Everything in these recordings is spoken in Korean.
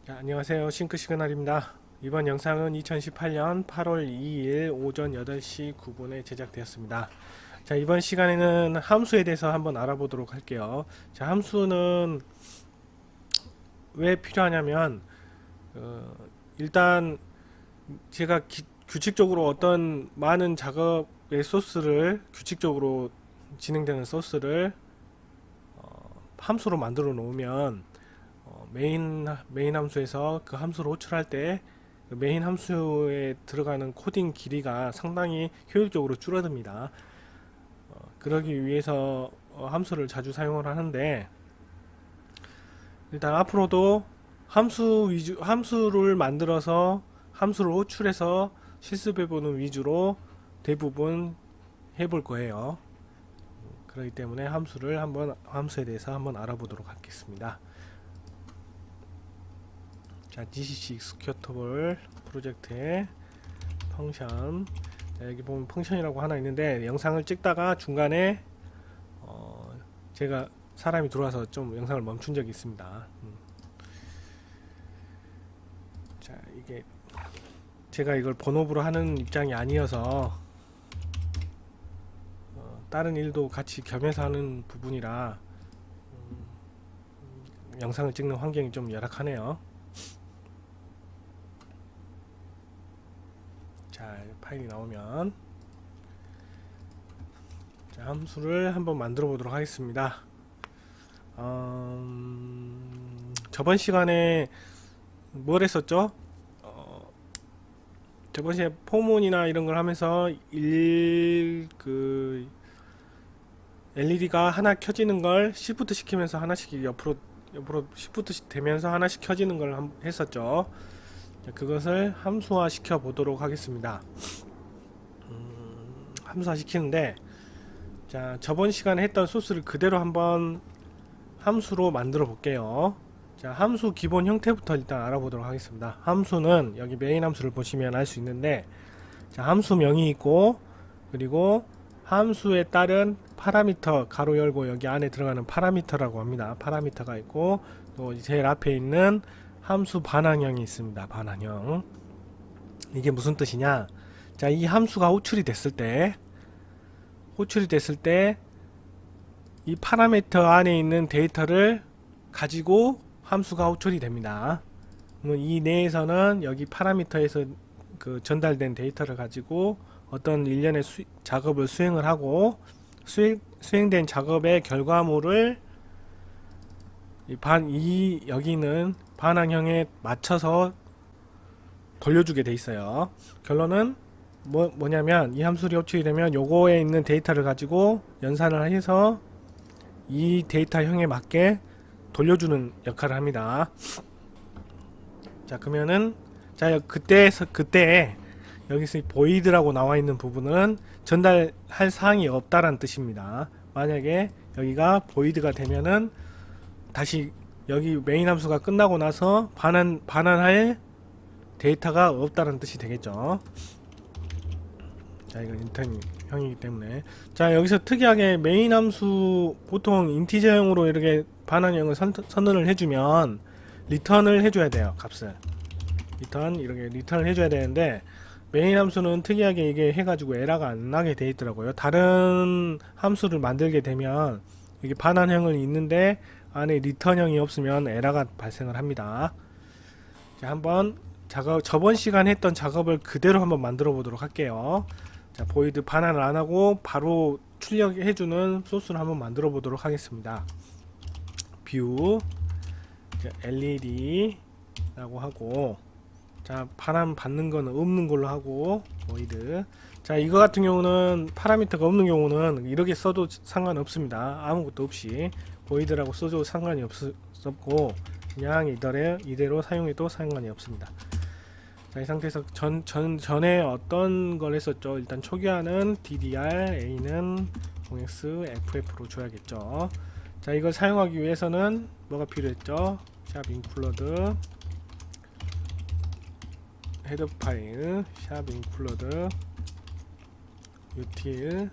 자, 안녕하세요. 싱크 시그널입니다. 이번 영상은 2018년 8월 2일 오전 8시 9분에 제작되었습니다. 자, 이번 시간에는 함수에 대해서 한번 알아보도록 할게요. 자, 함수는 왜 필요하냐면 일단 제가 규칙적으로 어떤 많은 작업의 소스를 규칙적으로 진행되는 소스를 함수로 만들어 놓으면 메인 함수에서 그 함수를 호출할 때 그 메인 함수에 들어가는 코딩 길이가 상당히 효율적으로 줄어듭니다. 그러기 위해서 함수를 자주 사용을 하는데, 일단 앞으로도 함수를 만들어서 함수를 호출해서 실습해보는 위주로 대부분 해볼 거예요. 그렇기 때문에 함수에 대해서 한번 알아보도록 하겠습니다. 자, GCC executable 프로젝트의 펑션. 자, 여기 보면 펑션이라고 하나 있는데, 영상을 찍다가 중간에 제가 사람이 들어와서 좀 영상을 멈춘 적이 있습니다. 자, 이게 제가 이걸 본업으로 하는 입장이 아니어서 다른 일도 같이 겸해서 하는 부분이라 영상을 찍는 환경이 좀 열악하네요. 자, 파일이 나오면, 자, 함수를 한번 만들어 보도록 하겠습니다. 저번 시간에 뭘 했었죠? 저번 시간에 포문이나 이런 걸 하면서 LED가 하나 켜지는 걸 Shift 시키면서 하나씩 옆으로 Shift 되면서 하나씩 켜지는 걸 했었죠. 자, 그것을 함수화 시켜 보도록 하겠습니다. 함수화 시키는데, 자, 저번 시간에 했던 소스를 그대로 한번 함수로 만들어 볼게요. 자, 함수 기본 형태부터 일단 알아보도록 하겠습니다. 함수는 여기 메인 함수를 보시면 알 수 있는데, 자, 함수명이 있고, 그리고 함수에 따른 파라미터 가로 열고 여기 안에 들어가는 파라미터라고 합니다. 파라미터가 있고, 또 제일 앞에 있는 함수 반환형이 있습니다. 반환형. 이게 무슨 뜻이냐? 자, 이 함수가 호출이 됐을 때 이 파라미터 안에 있는 데이터를 가지고 함수가 호출이 됩니다. 그러면 이 내에서는 여기 파라미터에서 그 전달된 데이터를 가지고 어떤 일련의 작업을 수행을 하고, 수행된 작업의 결과물을 여기는 반환형에 맞춰서 돌려주게 돼 있어요. 결론은 뭐냐면, 이 함수를 호출이 되면 요거에 있는 데이터를 가지고 연산을 해서 이 데이터형에 맞게 돌려주는 역할을 합니다. 자, 그러면은, 자, 그때 여기서 void라고 나와 있는 부분은 전달할 사항이 없다란 뜻입니다. 만약에 여기가 void가 되면은 다시 여기 메인 함수가 끝나고 나서 반환할 데이터가 없다는 뜻이 되겠죠. 자, 이건 인턴형이기 때문에. 자, 여기서 특이하게 메인 함수 보통 인티저형으로 이렇게 반환형을 선언을 해주면 리턴을 해줘야 돼요. 값을 이렇게 리턴을 해줘야 되는데, 메인 함수는 특이하게 이게 해가지고 에러가 안 나게 돼 있더라고요. 다른 함수를 만들게 되면 이게 반환형을 있는데 안에 리턴형이 없으면 에러가 발생을 합니다. 자, 한번 저번 시간 했던 작업을 그대로 한번 만들어 보도록 할게요. 자, 보이드 반환을 안 하고 바로 출력해주는 소스를 한번 만들어 보도록 하겠습니다. 뷰, LED 라고 하고, 자, 반환 받는 거는 없는 걸로 하고, 보이드. 자, 이거 같은 경우는 파라미터가 없는 경우는 이렇게 써도 상관없습니다. 아무것도 없이 보이드라고 써도 상관이 없고, 그냥 이대로 사용해도 상관이 없습니다. 자, 이 상태에서 전에 어떤 걸 했었죠? 일단 초기화는 DDR, A는 0x, FF로 줘야겠죠. 자, 이걸 사용하기 위해서는 뭐가 필요했죠? 샵 include 헤더 파일, 샵 include util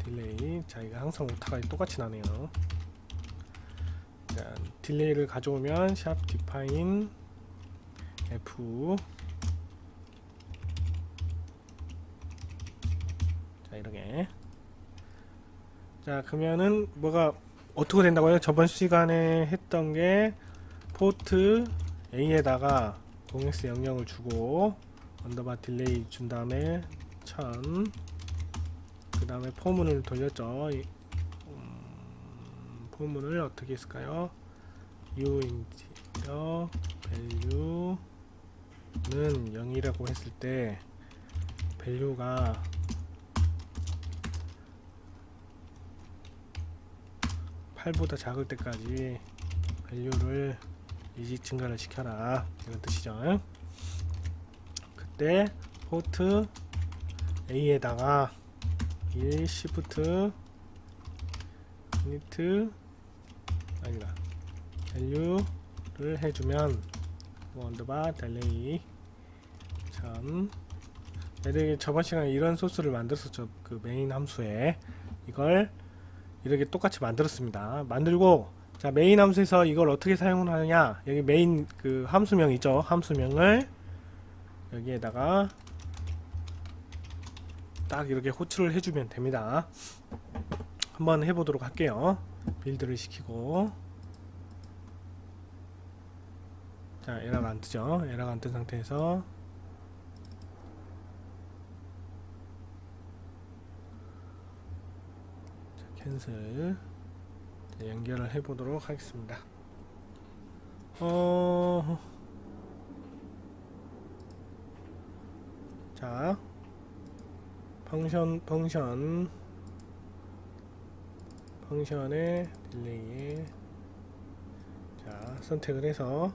delay. 자, 이거 항상 오타가 똑같이 나네요. 자, 딜레이를 가져오면 샵 define f. 자, 이렇게. 자, 그러면은 뭐가 어떻게 된다고요? 저번 시간에 했던 게 포트 A에다가 0x00을 주고 언더바 딜레이 준 다음에 1000, 그 다음에 포문을 돌렸죠. 포문을 어떻게 했을까요? u인티저 value는 0이라고 했을 때 value가 8보다 작을 때까지 value를 2직 증가를 시켜라, 이런 뜻이죠. 그때 포트 A에다가 1 shift init 아니다 value를 해주면 언더바 딜레이 참, 저번 시간에 이런 소스를 만들었었죠. 그 메인 함수에 이걸 이렇게 똑같이 만들었습니다. 만들고, 자, 메인 함수에서 이걸 어떻게 사용을 하느냐, 여기 메인 그 함수명 있죠. 함수명을 여기에다가 딱 이렇게 호출을 해주면 됩니다. 한번 해보도록 할게요. 빌드를 시키고, 자, 에러가 안 뜨죠. 에러가 안 뜬 상태에서 자, 캔슬. 자, 연결을 해보도록 하겠습니다. 자, 펑션의 딜레이에 자, 선택을 해서,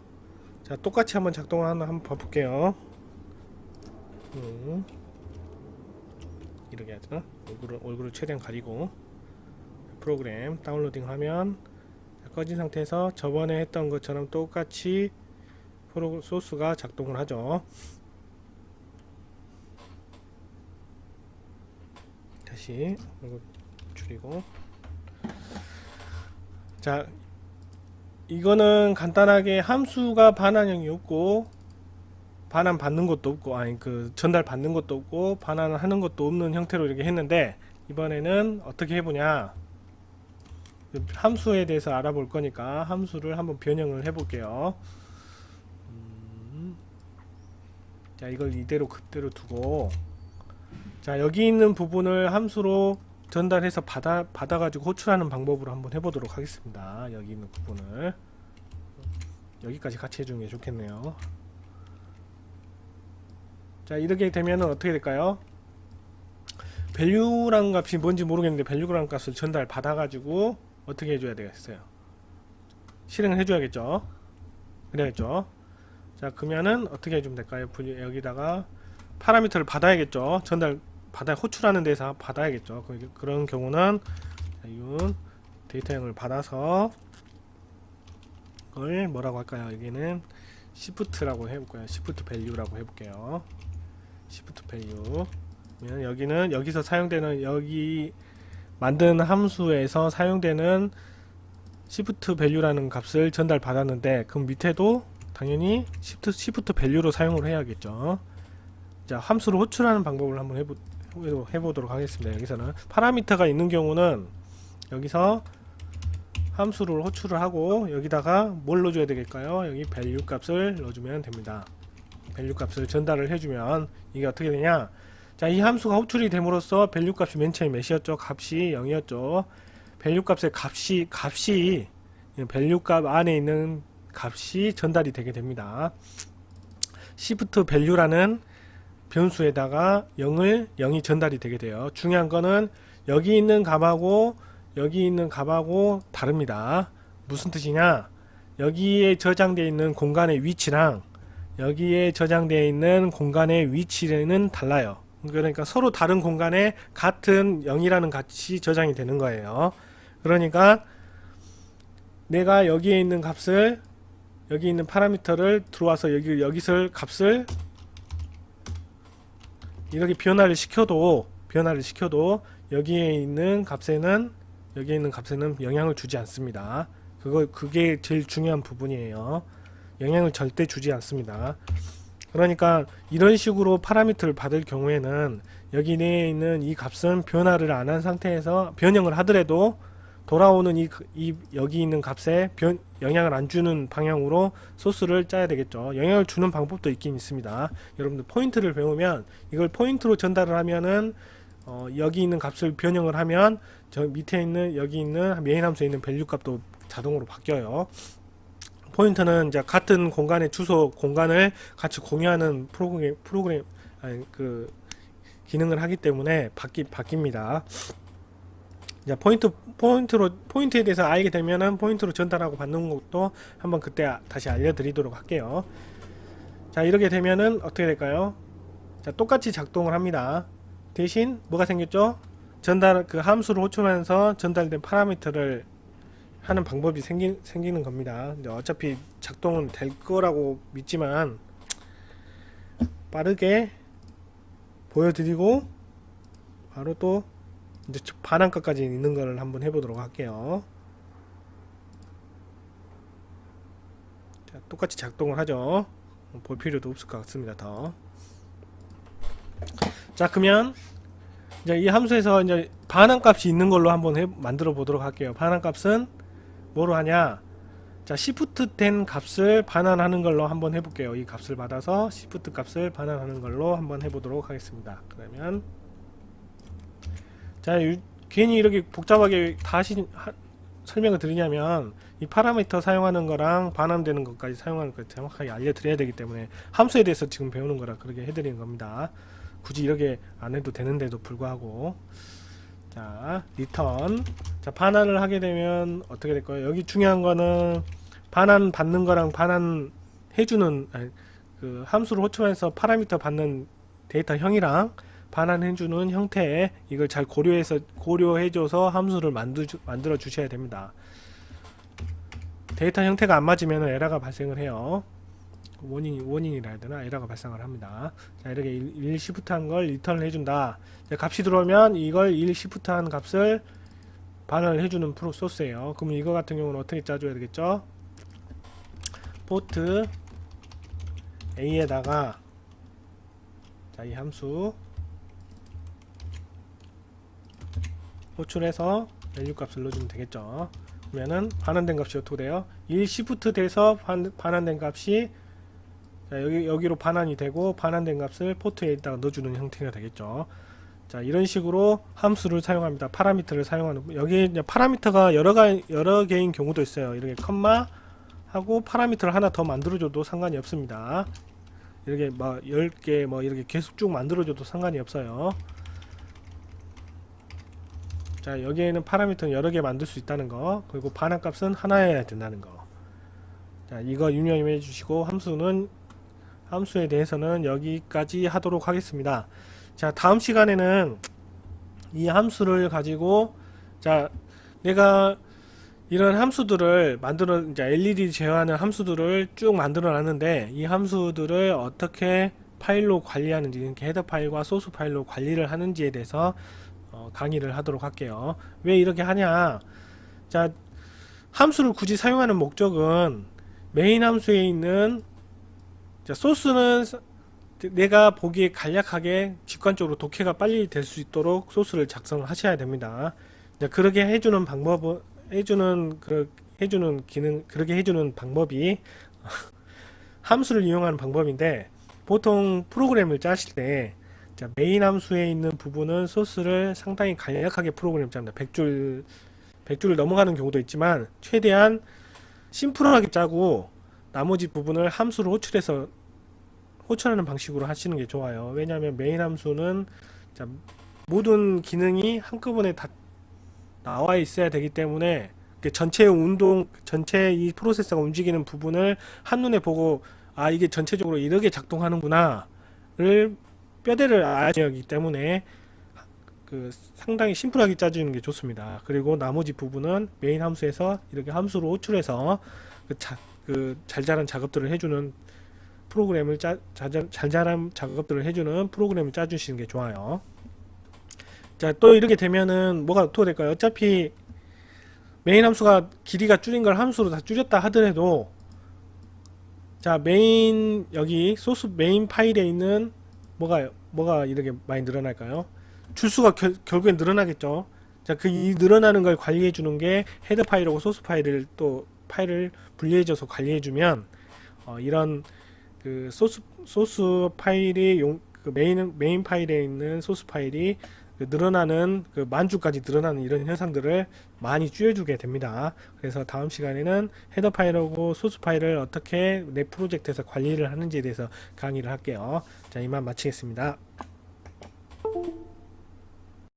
자, 똑같이 한번 작동을 한번 봐볼게요. 이렇게 하죠. 얼굴을 최대한 가리고 프로그램 다운로딩 하면, 자, 꺼진 상태에서 저번에 했던 것처럼 똑같이 소스가 작동을 하죠. 다시 이거 줄이고, 자, 이거는 간단하게 함수가 반환형이 없고 반환 받는 것도 없고, 아니 그 전달 받는 것도 없고 반환을 하는 것도 없는 형태로 이렇게 했는데, 이번에는 어떻게 해보냐, 함수에 대해서 알아볼 거니까 함수를 한번 변형을 해볼게요. 자, 이걸 이대로 그대로 두고, 자, 여기 있는 부분을 함수로 전달해서 받아가지고 호출하는 방법으로 한번 해보도록 하겠습니다. 여기 있는 부분을 여기까지 같이 해주는 게 좋겠네요. 자, 이렇게 되면은 어떻게 될까요? value라는 값이 뭔지 모르겠는데 value라는 값을 전달 받아가지고 어떻게 해줘야 되겠어요? 실행을 해줘야겠죠? 그래야겠죠? 자, 그러면은 어떻게 해주면 될까요? 여기다가 파라미터를 받아야겠죠? 호출하는 데서 받아야겠죠? 그런 경우는 이건 데이터형을 받아서 그걸 뭐라고 할까요? 여기는 shift라고 해볼까요? shift value라고 해볼게요. shift value. 여기는 여기서 사용되는, 여기 만든 함수에서 사용되는 shift value라는 값을 전달 받았는데, 그럼 밑에도 당연히 shift value로 사용을 해야겠죠. 자, 함수를 호출하는 방법을 한번 해보도록 하겠습니다. 여기서는 파라미터가 있는 경우는 여기서 함수를 호출을 하고, 여기다가 뭘 넣어줘야 되겠까요? 여기 value 값을 넣어주면 됩니다. value 값을 전달을 해주면 이게 어떻게 되냐, 자, 이 함수가 호출이 됨으로써 value 값이 맨 처음에 몇이었죠? 값이 0이었죠. value 값의 값이 value 값 안에 있는 값이 전달이 되게 됩니다. shift value라는 변수에다가 0이 전달이 되게 돼요. 중요한 거는 여기 있는 값하고 여기 있는 값하고 다릅니다. 무슨 뜻이냐, 여기에 저장되어 있는 공간의 위치랑 여기에 저장되어 있는 공간의 위치는 달라요. 그러니까 서로 다른 공간에 같은 0이라는 값이 저장이 되는 거예요. 그러니까 내가 여기에 있는 값을, 여기 있는 파라미터를 들어와서 여기서 값을 이렇게 변화를 시켜도 여기에 있는 값에는 영향을 주지 않습니다. 그게 제일 중요한 부분이에요. 영향을 절대 주지 않습니다. 그러니까 이런 식으로 파라미터를 받을 경우에는 여기 내에 있는 이 값은 변화를 안 한 상태에서 변형을 하더라도 돌아오는 여기 있는 값에 영향을 안 주는 방향으로 소스를 짜야 되겠죠. 영향을 주는 방법도 있긴 있습니다. 여러분들 포인트를 배우면 이걸 포인트로 전달을 하면은 여기 있는 값을 변형을 하면 저 밑에 있는 여기 있는 메인 함수에 있는 밸류 값도 자동으로 바뀌어요. 포인트는 이제 같은 공간의 주소 공간을 같이 공유하는 프로그램 아니, 기능을 하기 때문에 바뀝니다. 이제 포인트에 대해서 알게 되면은 포인트로 전달하고 받는 것도 한번 그때 다시 알려드리도록 할게요. 자, 이렇게 되면은 어떻게 될까요? 자, 똑같이 작동을 합니다. 대신 뭐가 생겼죠? 함수를 호출하면서 전달된 파라미터를 하는 방법이 생기는 겁니다. 이제 어차피 작동은 될 거라고 믿지만 빠르게 보여드리고 바로 또 이제 반환값까지 있는 걸 한번 해보도록 할게요. 자, 똑같이 작동을 하죠. 볼 필요도 없을 것 같습니다. 더. 자, 그러면 이제 이 함수에서 이제 반환값이 있는 걸로 한번 만들어 보도록 할게요. 반환값은 뭐로 하냐? 자, 시프트 된 값을 반환하는 걸로 한번 해볼게요. 이 값을 받아서 시프트 값을 반환하는 걸로 한번 해보도록 하겠습니다. 그러면 자, 괜히 이렇게 복잡하게 다시 설명을 드리냐면 이 파라미터 사용하는 거랑 반환되는 것까지 사용하는 것 정확하게 알려드려야 되기 때문에 함수에 대해서 지금 배우는 거라 그렇게 해드리는 겁니다. 굳이 이렇게 안 해도 되는데도 불구하고. 자, 리턴. 자, 반환을 하게 되면 어떻게 될 거예요? 여기 중요한 거는 반환 받는 거랑 반환 해주는 그 함수를 호출해서 파라미터 받는 데이터형이랑 반환해주는 형태, 이걸 잘 고려해줘서 함수를 만들어 주셔야 됩니다. 데이터 형태가 안 맞으면 에러가 발생을 해요. 원인이라 해야 되나? 에러가 발생을 합니다. 자, 이렇게 1 시프트 한 걸 리턴을 해준다. 자, 값이 들어오면 이걸 1 시프트 한 값을 반환을 해주는 소스예요. 그럼 이거 같은 경우는 어떻게 짜줘야 되겠죠? 포트 A에다가 자, 이 함수 호출해서 밸류 값을 넣어주면 되겠죠. 그러면은 반환된 값이 어떻게 돼요? 1 시프트 돼서 반환된 값이 자, 여기로 반환이 되고 반환된 값을 포트에다가 넣어주는 형태가 되겠죠. 자, 이런 식으로 함수를 사용합니다. 파라미터를 사용하는, 여기 이제 파라미터가 여러 개인 경우도 있어요. 이렇게 컴마 하고 파라미터를 하나 더 만들어줘도 상관이 없습니다. 이렇게 뭐 10개 뭐 이렇게 계속 쭉 만들어줘도 상관이 없어요. 자, 여기에는 파라미터는 여러 개 만들 수 있다는 거, 그리고 반환값은 하나여야 된다는 거. 자, 이거 유념해 주시고 함수에 대해서는 여기까지 하도록 하겠습니다. 자, 다음 시간에는 이 함수를 가지고 자, 내가 이런 함수들을 이제 LED 제어하는 함수들을 쭉 만들어 놨는데 이 함수들을 어떻게 파일로 관리하는지, 이렇게 헤더 파일과 소스 파일로 관리를 하는지에 대해서 강의를 하도록 할게요. 왜 이렇게 하냐? 자, 함수를 굳이 사용하는 목적은 메인 함수에 있는 자, 소스는 내가 보기에 간략하게 직관적으로 독해가 빨리 될 수 있도록 소스를 작성을 하셔야 됩니다. 그렇게 해주는 그렇게 해주는 방법이 함수를 이용하는 방법인데, 보통 프로그램을 짜실 때 자, 메인 함수에 있는 부분은 소스를 상당히 간략하게 프로그램 짭니다. 100줄을 넘어가는 경우도 있지만 최대한 심플하게 짜고 나머지 부분을 함수로 호출하는 방식으로 하시는 게 좋아요. 왜냐하면 메인 함수는 자, 모든 기능이 한꺼번에 다 나와 있어야 되기 때문에 전체 이 프로세서가 움직이는 부분을 한눈에 보고 아, 이게 전체적으로 이렇게 작동하는구나를 뼈대를 알아야 하기 때문에 상당히 심플하게 짜주는 게 좋습니다. 그리고 나머지 부분은 메인 함수에서 이렇게 함수로 호출해서 잘잘한 작업들을 해주는 잘잘한 작업들을 해주는 프로그램을 짜주시는 게 좋아요. 자, 또 이렇게 되면은 뭐가 어떻게 될까요? 어차피 메인 함수가 길이가 줄인 걸 함수로 다 줄였다 하더라도, 자, 메인, 여기 소스 메인 파일에 있는 뭐가 이렇게 많이 늘어날까요? 줄수가 결국엔 늘어나겠죠. 자, 이 늘어나는 걸 관리해 주는 게 헤더 파일하고 소스 파일을 또 파일을 분리해 줘서 관리해 주면, 이런 그 소스 파일이 그 메인 파일에 있는 소스 파일이 그 늘어나는 그 만주까지 늘어나는 이런 현상들을 많이 줄여주게 됩니다. 그래서 다음 시간에는 헤더 파일하고 소스 파일을 어떻게 내 프로젝트에서 관리를 하는지에 대해서 강의를 할게요. 자, 이만 마치겠습니다.